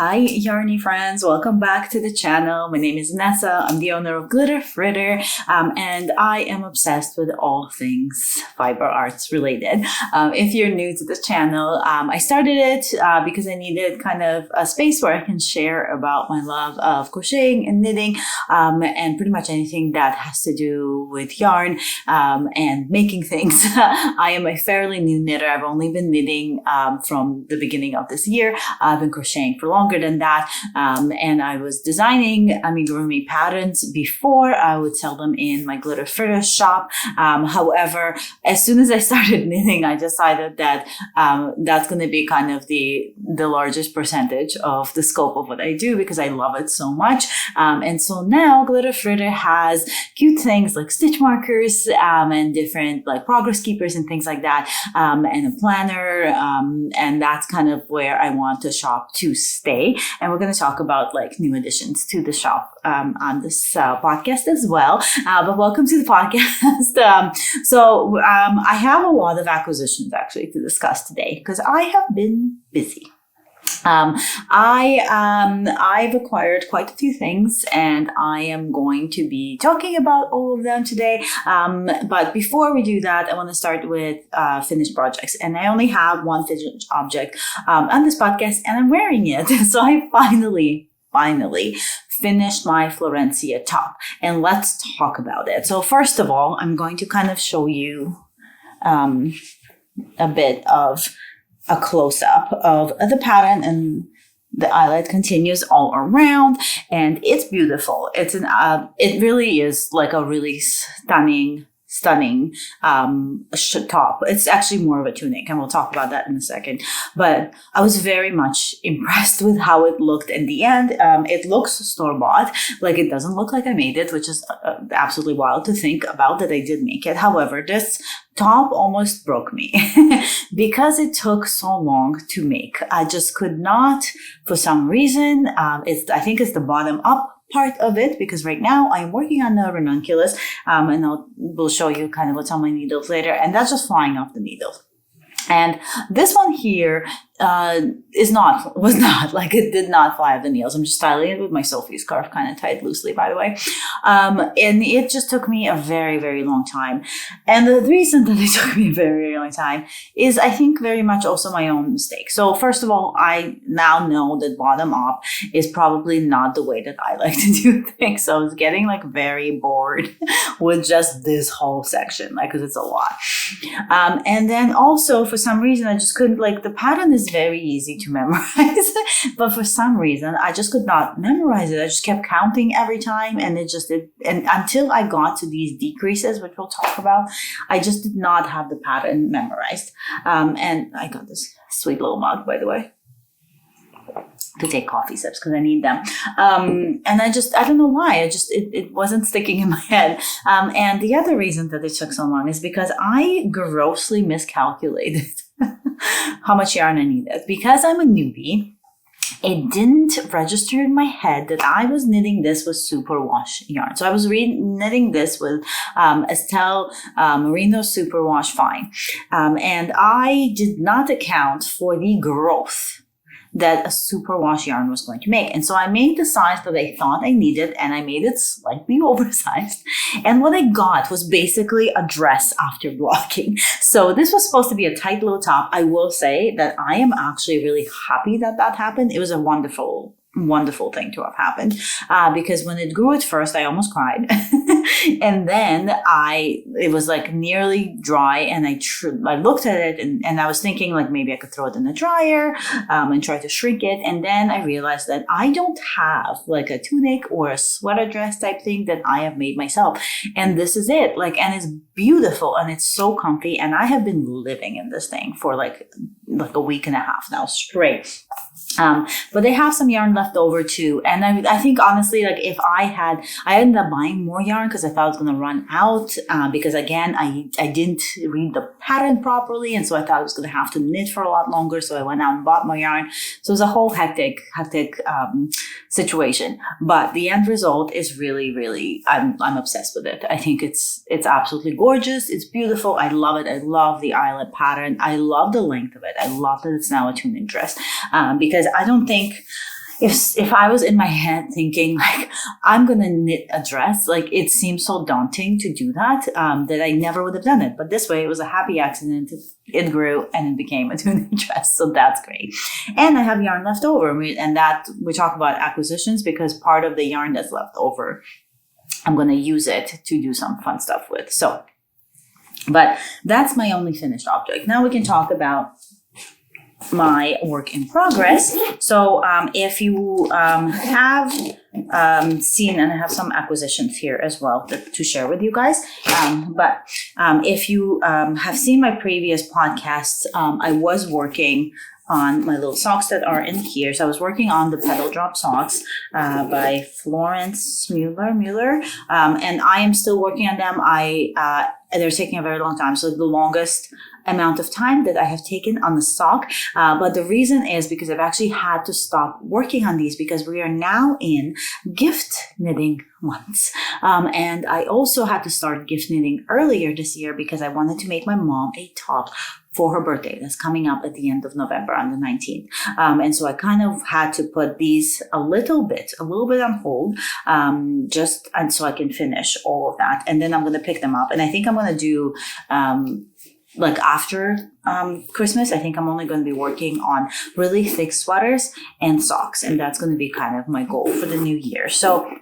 Hi, Yarny friends. Welcome back to the channel. My name is Nessa. I'm the owner of Fritter, and I am obsessed with all things fiber arts related. If you're new to the channel, I started it because I needed kind of a space where I can share about my love of crocheting and knitting, and pretty much anything that has to do with yarn and making things. I am a fairly new knitter. I've only been knitting from the beginning of this year. I've been crocheting for longer than that, and I was designing amigurumi patterns before. I would sell them in my Fritter shop. However, as soon as I started knitting, I decided that that's going to be kind of the largest percentage of the scope of what I do because I love it so much. And so now Fritter has cute things like stitch markers and different like progress keepers and things like that, and a planner, and that's kind of where I want the shop to stay. And we're going to talk about like new additions to the shop on this podcast as well. But welcome to the podcast. So I have a lot of acquisitions actually to discuss today because I have been busy. I've acquired quite a few things and I am going to be talking about all of them today. But before we do that, I want to start with finished projects. And I only have one finished object on this podcast and I'm wearing it. So I finally finished my Florencia top and let's talk about it. So first of all, I'm going to kind of show you a bit of a close-up of the pattern, and the eyelet continues all around and it's beautiful. It's it really is like a really stunning top. It's actually more of a tunic and we'll talk about that in a second, but I was very much impressed with how it looked in the end. It looks store-bought, like it doesn't look like I made it, which is absolutely wild to think about that I did make it. However, this top almost broke me because it took so long to make. I just could not, for some reason. I think it's the bottom up part of it because right now I'm working on the ranunculus, and we'll show you kind of what's on my needles later, and that's just flying off the needles. And this one here was not like it did not fly off the needles. I'm just styling it with my Sophie scarf, kind of tied loosely, by the way. And it just took me a very, very long time. And the reason that it took me a very, very long time is I think very much also my own mistake. So first of all, I now know that bottom up is probably not the way that I like to do things. So I was getting like very bored with just this whole section, like, cause it's a lot. And then also for some reason, I just couldn't, like, the pattern is very easy to memorize, but for some reason, I just could not memorize it. I just kept counting every time and and until I got to these decreases, which we'll talk about, I just did not have the pattern memorized. And I got this sweet little mug, by the way, to take coffee sips because I need them. And I don't know why, it wasn't sticking in my head. And the other reason that it took so long is because I grossly miscalculated how much yarn I needed. Because I'm a newbie, it didn't register in my head that I was knitting this with superwash yarn. So I was knitting this with Estelle Merino Superwash Fine. And I did not account for the growth that a superwash yarn was going to make. And so I made the size that I thought I needed and I made it slightly oversized. And what I got was basically a dress after blocking. So this was supposed to be a tight little top. I will say that I am actually really happy that that happened. It was a wonderful thing to have happened, because when it grew at first, I almost cried. And then it was like nearly dry and I looked at it and I was thinking like maybe I could throw it in the dryer and try to shrink it. And then I realized that I don't have like a tunic or a sweater dress type thing that I have made myself. And this is it, like, and it's beautiful and it's so comfy. And I have been living in this thing for like a week and a half now straight. But they have some yarn left over too. And I think honestly, like if I ended up buying more yarn because I thought I was going to run out, because again, I didn't read the pattern properly. And so I thought I was going to have to knit for a lot longer. So I went out and bought more yarn. So it was a whole hectic situation. But the end result is really, really, I'm obsessed with it. I think it's absolutely gorgeous. It's beautiful. I love it. I love the eyelet pattern. I love the length of it. I love that it's now a tunic dress, because I don't think if I was in my head thinking like I'm gonna knit a dress, like it seems so daunting to do that, that I never would have done it. But this way, it was a happy accident. It grew and it became a tunic dress, so that's great. And I have yarn left over, and that we talk about acquisitions because part of the yarn that's left over, I'm gonna use it to do some fun stuff with. So, but that's my only finished object. Now we can talk about my work in progress. So if you have seen, and I have some acquisitions here as well to share with you guys, but if you have seen my previous podcasts, I was working on my little socks that are in here. So I was working on the pedal drop socks by Florence Mueller, and I am still working on them. They're taking a very long time. So the longest amount of time that I have taken on the sock. But the reason is because I've actually had to stop working on these because we are now in gift knitting months. And I also had to start gift knitting earlier this year because I wanted to make my mom a top for her birthday that's coming up at the end of November on the 19th. And so I kind of had to put these a little bit on hold, just and so I can finish all of that. And then I'm going to pick them up. And I think I'm going to do, like after Christmas, I think I'm only going to be working on really thick sweaters and socks. And that's going to be kind of my goal for the new year. So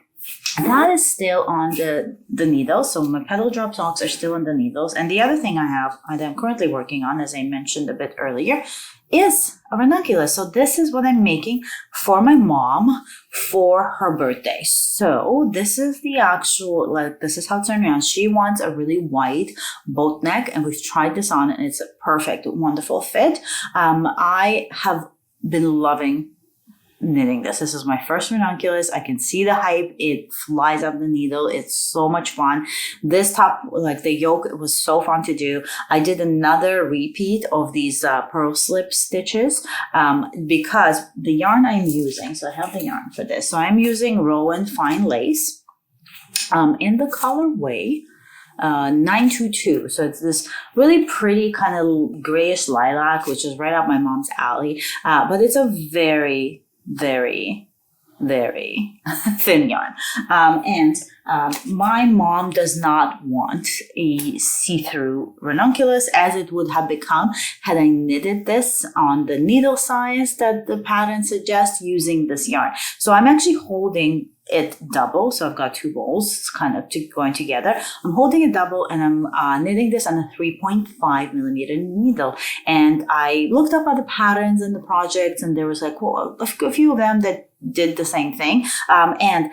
that is still on the needles. So my pedal drop socks are still on the needles. And the other thing I have that I'm currently working on, as I mentioned a bit earlier, is a ranunculus. So this is what I'm making for my mom for her birthday. So this is the actual, like, this is how it's turned around. She wants a really wide boat neck, and we've tried this on, and it's a perfect, wonderful fit. I have been loving knitting this. This is my first ranunculus. I can see the hype. It flies up the needle. It's so much fun. This top, like the yoke, it was so fun to do. I did another repeat of these pearl slip stitches because the yarn I'm using, so I have the yarn for this. So I'm using Rowan Fine Lace in the colorway 922. So it's this really pretty kind of grayish lilac, which is right up my mom's alley. But it's a very, very, very thin yarn. And my mom does not want a see-through ranunculus, as it would have become had I knitted this on the needle size that the pattern suggests using this yarn. So I'm actually holding it double. So I've got two bowls kind of going together. I'm holding it double, and I'm knitting this on a 3.5 millimeter needle. And I looked up other patterns in the projects, and there was like a few of them that did the same thing. And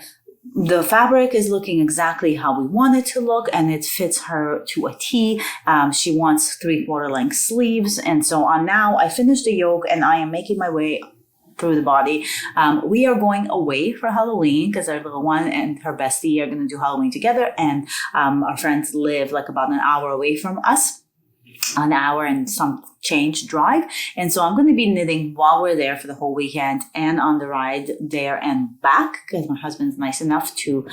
the fabric is looking exactly how we want it to look, and it fits her to a T. She wants 3/4 length sleeves and so on. Now I finished the yoke, and I am making my way through the body. We are going away for Halloween because our little one and her bestie are going to do Halloween together, and our friends live like about an hour away from us, an hour and some change drive. And so I'm going to be knitting while we're there for the whole weekend and on the ride there and back, because my husband's nice enough to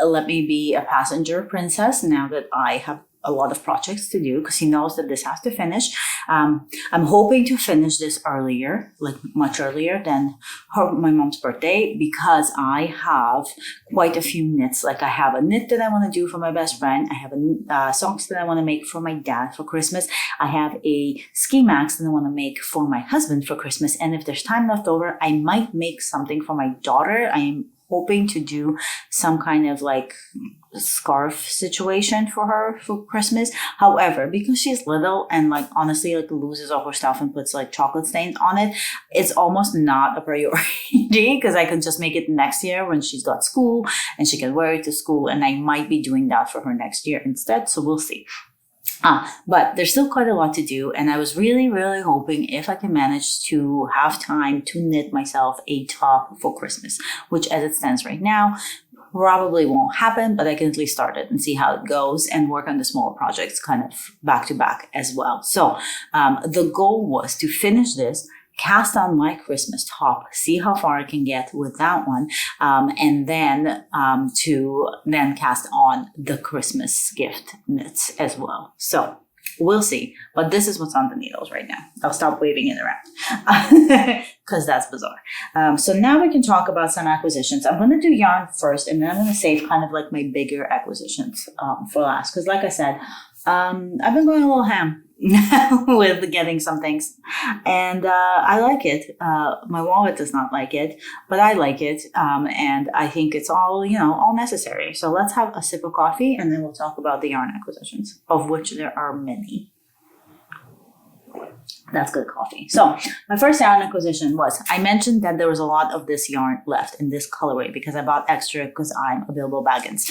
let me be a passenger princess now that I have a lot of projects to do, because he knows that this has to finish. I'm hoping to finish this earlier, like much earlier than my mom's birthday, because I have quite a few knits. Like I have a knit that I want to do for my best friend. I have a socks that I want to make for my dad for Christmas. I have a ski mask that I want to make for my husband for Christmas. And if there's time left over, I might make something for my daughter. I am hoping to do some kind of like scarf situation for her for Christmas. However, because she's little and like honestly like loses all her stuff and puts like chocolate stains on it, it's almost not a priority because I can just make it next year when she's got school and she can wear it to school, and I might be doing that for her next year instead. So we'll see. But there's still quite a lot to do, and I was really, really hoping if I can manage to have time to knit myself a top for Christmas, which as it stands right now, probably won't happen, but I can at least start it and see how it goes and work on the smaller projects kind of back to back as well. So the goal was to finish this, cast on my Christmas top, see how far I can get with that one, and then to then cast on the Christmas gift knits as well. So We'll see. But this is what's on the needles right now. I'll stop waving it around because that's bizarre. So now we can talk about some acquisitions. I'm going to do yarn first, and then I'm going to save kind of like my bigger acquisitions for last. Because like I said, I've been going a little ham with getting some things, and I like it. My wallet does not like it, but I like it, and I think it's all all necessary. So let's have a sip of coffee, and then we'll talk about the yarn acquisitions, of which there are many. That's good coffee. So my first yarn acquisition was, I mentioned that there was a lot of this yarn left in this colorway because I bought extra because I'm available baggins.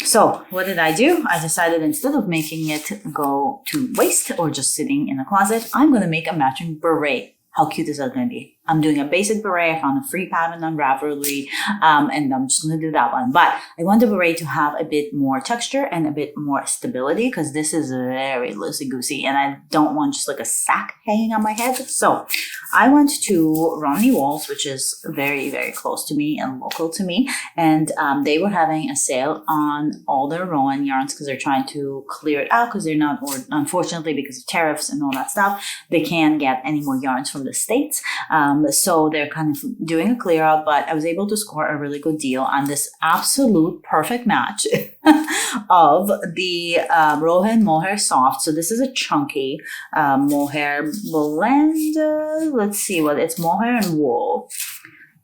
So what did I do? I decided instead of making it go to waste or just sitting in a closet, I'm going to make a matching beret. How cute is that going to be? I'm doing a basic beret. I found a free pattern on Ravelry, and I'm just going to do that one. But I want the beret to have a bit more texture and a bit more stability because this is very loosey-goosey, and I don't want just like a sack hanging on my head. So I went to Romney Walls, which is very, very close to me and local to me, and they were having a sale on all their Rowan yarns because they're trying to clear it out because they're not, or unfortunately because of tariffs and all that stuff, they can't get any more yarns from the States. So they're kind of doing a clear out, but I was able to score a really good deal on this absolute perfect match of the Rowan Mohair Soft. So this is a chunky mohair blend. Let's see what it's mohair and wool.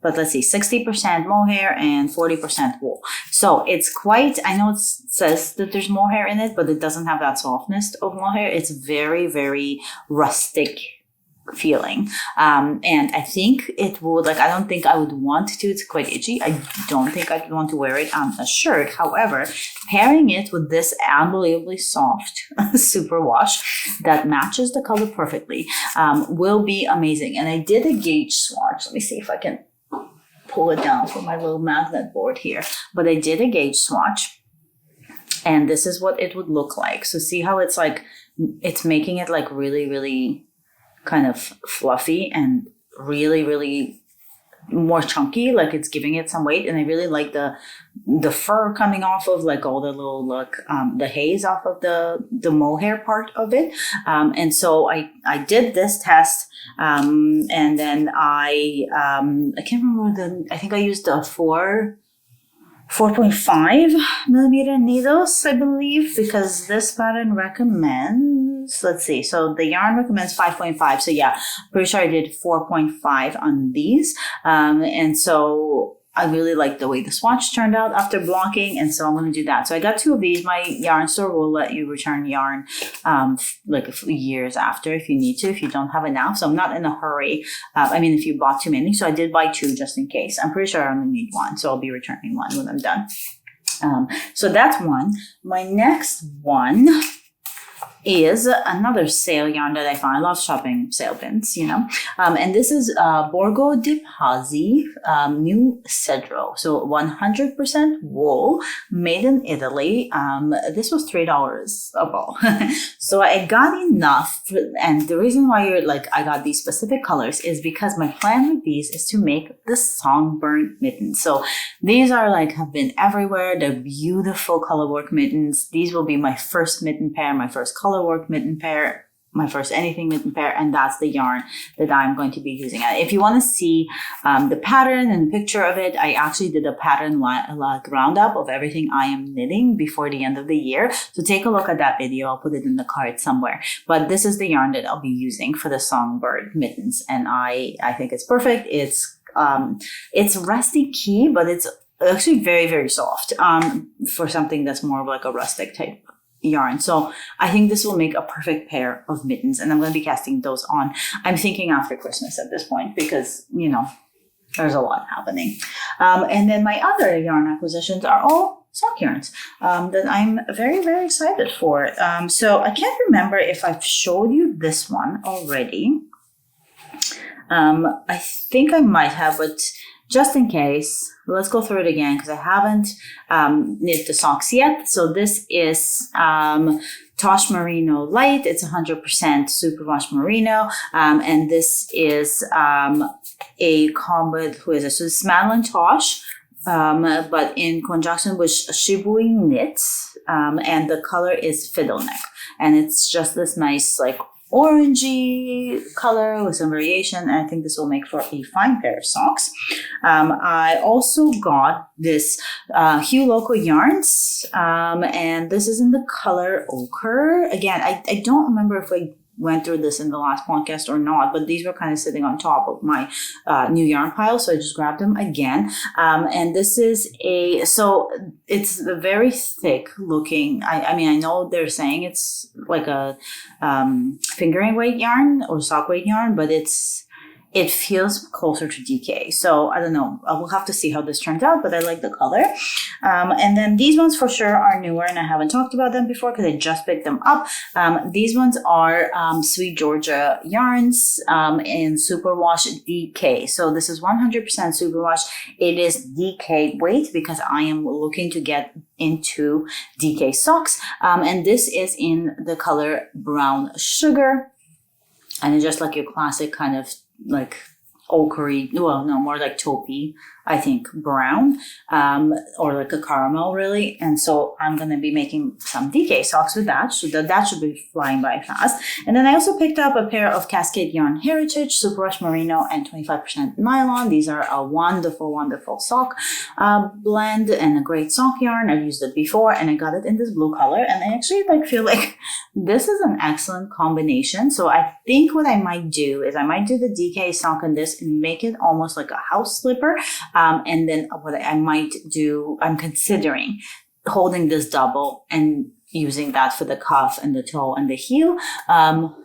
But let's see, 60% mohair and 40% wool. So it's quite, I know it says that there's mohair in it, but it doesn't have that softness of mohair. It's very, very rustic feeling, and I think it would, like, I don't think I would want to, it's quite itchy. I don't think I'd want to wear it on a shirt. However, pairing it with this unbelievably soft superwash that matches the color perfectly will be amazing. And I did a gauge swatch. Let me see if I can pull it down from my little magnet board here, but I did a gauge swatch, and this is what it would look like. So see how it's like, it's making it like really, really kind of fluffy and really, really more chunky, like it's giving it some weight. And I really like the fur coming off of like all the little the haze off of the mohair part of it. And so I did this test, and then I can't remember I think I used the 4.5 millimeter needles, I believe, because this pattern recommends, let's see, so the yarn recommends 5.5. So yeah, pretty sure I did 4.5 on these. And so I really like the way the swatch turned out after blocking, and so I'm going to do that. So I got 2 of these. My yarn store will let you return yarn like a few years after if you need to, if you don't have enough. So I'm not in a hurry. I mean, if you bought too many. So I did buy 2 just in case. I'm pretty sure I only need 1, so I'll be returning 1 when I'm done. So that's one. My next one is another sale yarn that I found. I love shopping sale bins, and this is Borgo di Pazzi New Cedro. So 100% wool, made in Italy. This was $3 a ball. So I got enough, and the reason why I got these specific colors is because my plan with these is to make the songbird mittens. So these are have been everywhere. They're beautiful colorwork mittens. These will be my first mitten pair, my first colorwork mitten pair, my first anything mitten pair, and that's the yarn that I'm going to be using. If you want to see the pattern and the picture of it, I actually did a pattern roundup of everything I am knitting before the end of the year. So take a look at that video. I'll put it in the card somewhere. But this is the yarn that I'll be using for the songbird mittens, and I think it's perfect. It's rusty key, but it's actually very, very soft for something that's more of like a rustic type yarn. So I think this will make a perfect pair of mittens, and I'm going to be casting those on. I'm thinking after Christmas at this point because, there's a lot happening. And then my other yarn acquisitions are all sock yarns that I'm very, very excited for. So I can't remember if I've showed you this one already. I think I might have, but just in case, let's go through it again because I haven't knit the socks yet. So this is Tosh Merino Light. It's 100% superwash merino. And this is a combo, who is it? So it's Madeline Tosh, but in conjunction with Shibui Knits. and the color is fiddle neck, and it's just this nice like orangey color with some variation. And I think this will make for a fine pair of socks. I also got this Hue Loco yarns, and this is in the color ochre. Again, I don't remember if I went through this in the last podcast or not, but these were kind of sitting on top of my new yarn pile, so I just grabbed them again. And this is so it's a very thick looking, I mean, I know they're saying it's like a fingering weight yarn or sock weight yarn, but it feels closer to DK. So I don't know. I will have to see how this turns out, but I like the color. And then these ones for sure are newer, and I haven't talked about them before because I just picked them up. These ones are Sweet Georgia yarns in Superwash DK. So this is 100% Superwash. It is DK weight because I am looking to get into DK socks. And this is in the color Brown Sugar. And it's just like your classic kind of like ochre, well, no, more like taupey, I think, brown, or like a caramel, really. And so I'm going to be making some DK socks with that, so that should be flying by fast. And then I also picked up a pair of Cascade Yarn Heritage, Superwash Merino, and 25% nylon. These are a wonderful, wonderful sock blend and a great sock yarn. I've used it before, and I got it in this blue color, and I actually feel like this is an excellent combination. So I think what I might do is I might do the DK sock on this and make it almost like a house slipper. And then what I might do, I'm considering holding this double and using that for the cuff and the toe and the heel.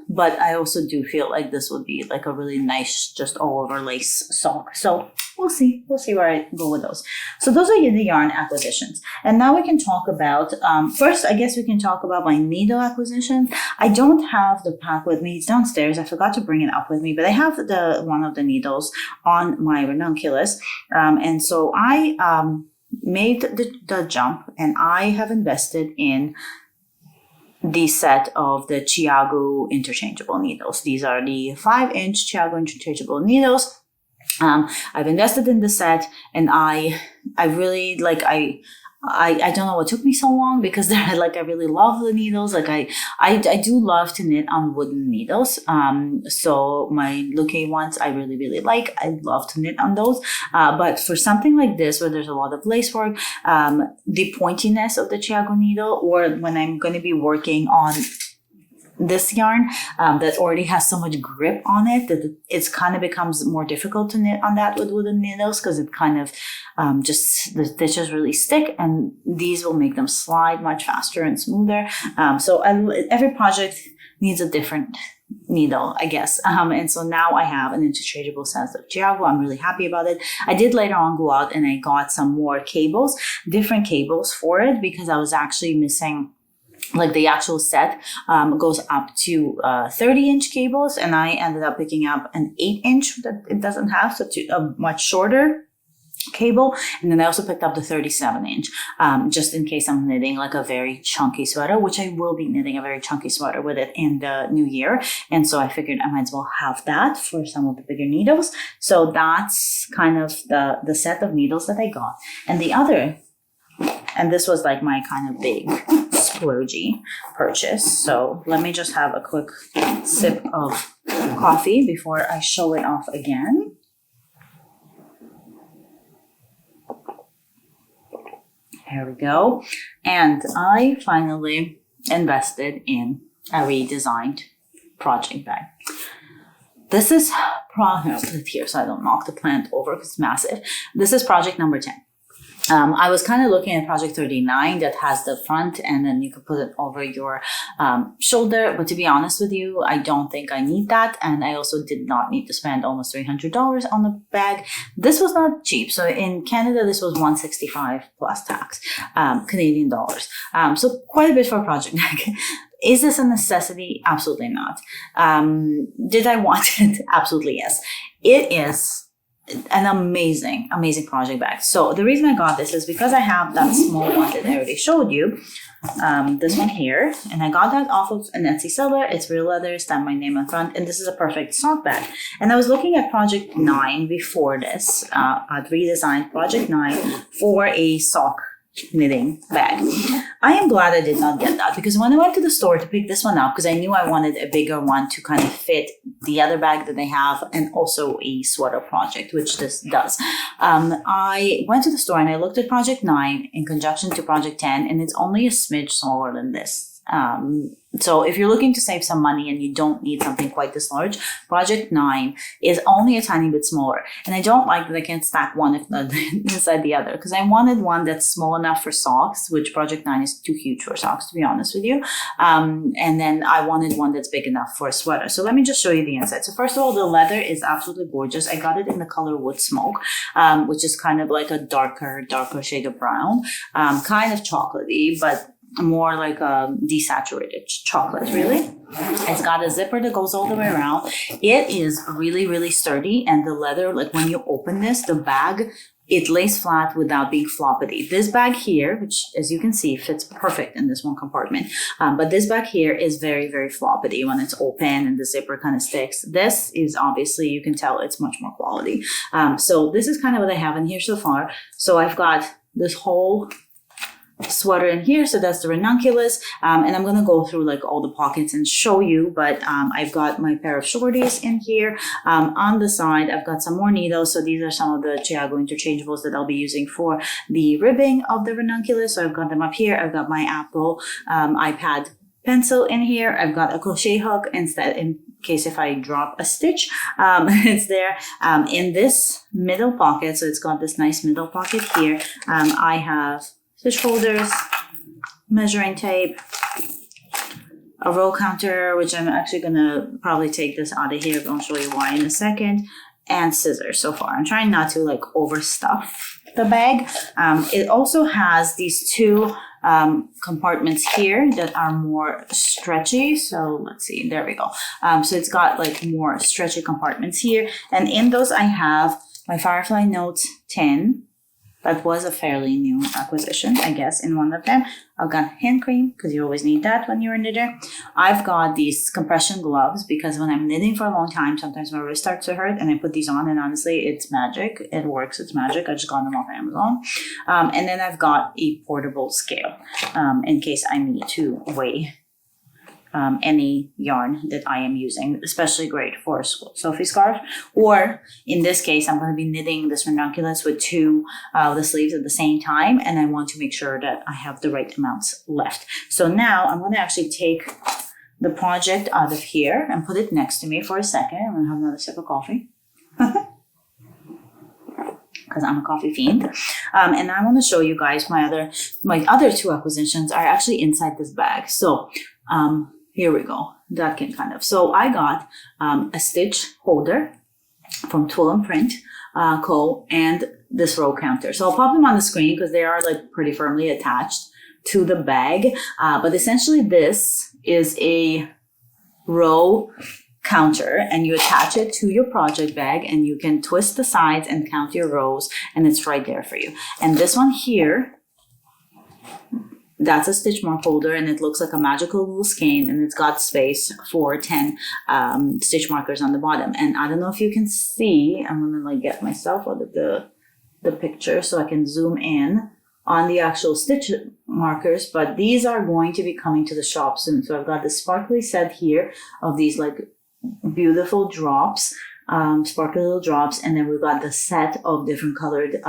But I also do feel like this would be like a really nice, just all over lace sock. So we'll see where I go with those. So those are the yarn acquisitions. And now we can talk about, first, I guess we can talk about my needle acquisitions. I don't have the pack with me. It's downstairs. I forgot to bring it up with me, but I have one of the needles on my ranunculus. And so I made the jump, and I have invested in the set of the Chiago interchangeable needles. These are the 5-inch Chiago interchangeable needles. I've invested in the set, and I really I don't know what took me so long, because they're I really love the needles. I do love to knit on wooden needles. So my Luque ones I really, really like. I love to knit on those. But for something like this where there's a lot of lace work, the pointiness of the Chiago needle, or when I'm going to be working on this yarn that already has so much grip on it that it's kind of becomes more difficult to knit on that with wooden needles, because it kind of just the stitches really stick, and these will make them slide much faster and smoother. So every project needs a different needle, I guess. And so now I have an interchangeable set of Chiago. I'm really happy about it. I did later on go out and I got some more cables, different cables for it, because I was actually missing the actual set goes up to 30-inch cables, and I ended up picking up an 8-inch that it doesn't have, so a much shorter cable. And then I also picked up the 37-inch just in case I'm knitting a very chunky sweater, which I will be knitting a very chunky sweater with it in the new year. And so I figured I might as well have that for some of the bigger needles. So that's kind of the set of needles that I got. And the other, and this was my kind of big splurgy purchase. So let me just have a quick sip of coffee before I show it off again. Here we go. And I finally invested in a redesigned project bag. This is, I'll put it here so I don't knock the plant over because it's massive. This is project number 10. I was kind of looking at project 39 that has the front, and then you could put it over your shoulder. But to be honest with you, I don't think I need that. And I also did not need to spend almost $300 on the bag. This was not cheap. So in Canada, this was $165 plus tax, Canadian dollars. So quite a bit for a project bag. Is this a necessity? Absolutely not. Did I want it? Absolutely yes. It is an amazing, amazing project bag. So the reason I got this is because I have that small one that I already showed you, this one here, and I got that off of an Etsy seller. It's real leather, stamped my name on front, and this is a perfect sock bag. And I was looking at project 9 before this. I'd redesigned project 9 for a sock knitting bag. I am glad I did not get that because when I went to the store to pick this one up, because I knew I wanted a bigger one to kind of fit the other bag that they have and also a sweater project, which this does. I went to the store and I looked at Project 9 in conjunction to Project 10, and it's only a smidge smaller than this. So if you're looking to save some money and you don't need something quite this large, Project 9 is only a tiny bit smaller. And I don't like that I can't stack one inside the other because I wanted one that's small enough for socks, which Project 9 is too huge for socks, to be honest with you. And then I wanted one that's big enough for a sweater. So let me just show you the inside. So first of all, the leather is absolutely gorgeous. I got it in the color Wood Smoke, which is kind of like a darker shade of brown, kind of chocolatey, but more like a desaturated chocolate, really. It's got a zipper that goes all the way around. It is really, really sturdy, and the leather, like when you open this, the bag, it lays flat without being floppity. This bag here, which as you can see fits perfect in this one compartment, but this bag here is very, very floppity when it's open and the zipper kind of sticks. This is obviously, you can tell it's much more quality. So this is kind of what I have in here so far. So I've got this whole sweater in here, so that's the ranunculus, and I'm gonna go through like all the pockets and show you, but I've got my pair of shorties in here. On the side I've got some more needles, so these are some of the Chiago interchangeables that I'll be using for the ribbing of the ranunculus. So I've got them up here. I've got my Apple iPad pencil in here. I've got a crochet hook instead in case if I drop a stitch. It's there in this middle pocket, so it's got this nice middle pocket here. I have stitch holders, measuring tape, a row counter, which I'm actually gonna probably take this out of here, but I'll show you why in a second, and scissors so far. I'm trying not to like overstuff the bag. It also has these two compartments here that are more stretchy. So let's see, there we go. So it's got like more stretchy compartments here. And in those I have my Firefly Notes 10. That was a fairly new acquisition, I guess, in one of them. I've got hand cream, because you always need that when you're a knitter. I've got these compression gloves, because when I'm knitting for a long time, sometimes my wrist starts to hurt, and I put these on, and honestly, it's magic. It works, it's magic. I just got them off Amazon. And then I've got a portable scale, in case I need to weigh any yarn that I am using, especially great for a Sophie scarf. Or in this case, I'm going to be knitting this ranunculus with two the sleeves at the same time, and I want to make sure that I have the right amounts left. So now I'm going to actually take the project out of here and put it next to me for a second. I'm going to have another sip of coffee. Because I'm a coffee fiend. And I want to show you guys my other two acquisitions are actually inside this bag. So here we go. That can kind of. So I got a stitch holder from Twill and Print Co. and this row counter. So I'll pop them on the screen because they are like pretty firmly attached to the bag. But essentially this is a row counter, and you attach it to your project bag, and you can twist the sides and count your rows, and it's right there for you. And this one here, that's a stitch mark holder, and it looks like a magical little skein, and it's got space for 10 stitch markers on the bottom. And I don't know if you can see, I'm gonna like get myself out of the picture so I can zoom in on the actual stitch markers, but these are going to be coming to the shop soon. So I've got the sparkly set here of these like beautiful drops, sparkly little drops, and then we've got the set of different colored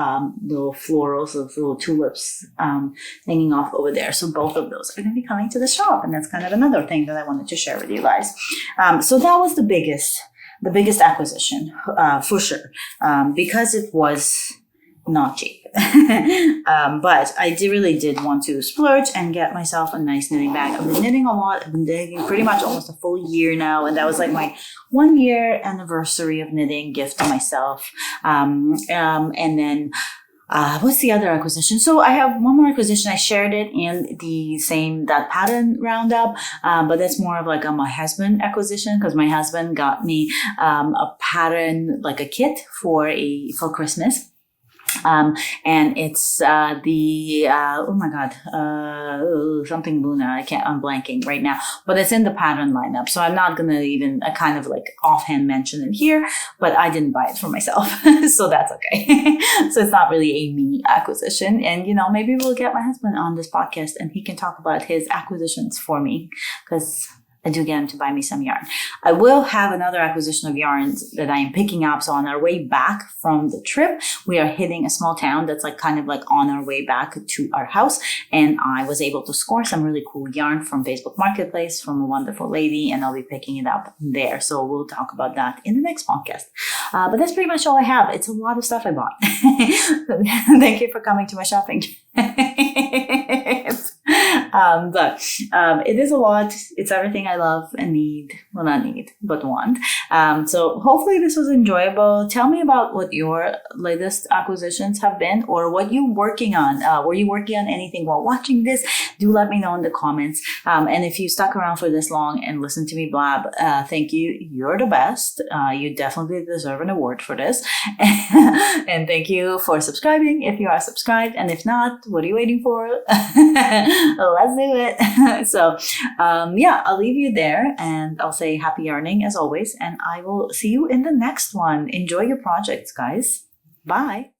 little florals, little tulips hanging off over there. So both of those are going to be coming to the shop, and that's kind of another thing that I wanted to share with you guys. So that was the biggest acquisition for sure, because it was not cheap. But I really did want to splurge and get myself a nice knitting bag. I've been knitting a lot. I've been knitting pretty much almost a full year now, and that was like my 1 year anniversary of knitting gift to myself. And then what's the other acquisition? So I have one more acquisition. I shared it in the same that pattern roundup, but that's more of like my husband acquisition, because my husband got me a pattern, like a kit for Christmas. And it's oh my god, something Luna. I'm blanking right now, but it's in the pattern lineup. So I'm not gonna even kind of like offhand mention it here. But I didn't buy it for myself, so that's okay. So it's not really a me acquisition. And maybe we'll get my husband on this podcast, and he can talk about his acquisitions for me, because I do get him to buy me some yarn. I will have another acquisition of yarns that I am picking up. So on our way back from the trip, we are hitting a small town that's like kind of like on our way back to our house. And I was able to score some really cool yarn from Facebook Marketplace from a wonderful lady, and I'll be picking it up there. So we'll talk about that in the next podcast. But that's pretty much all I have. It's a lot of stuff I bought. Thank you for coming to my shopping. But it is a lot. It's everything I love and need. Well, not need, but want. So hopefully this was enjoyable. Tell me about what your latest acquisitions have been, or what you're working on. Were you working on anything while watching this? Do let me know in the comments. And if you stuck around for this long and listened to me blab, thank you. You're the best. You definitely deserve an award for this. And thank you for subscribing if you are subscribed. And if not, what are you waiting for? Let's do it. So, yeah, I'll leave you there, and I'll say happy yarning as always, and I will see you in the next one. Enjoy your projects, guys. Bye.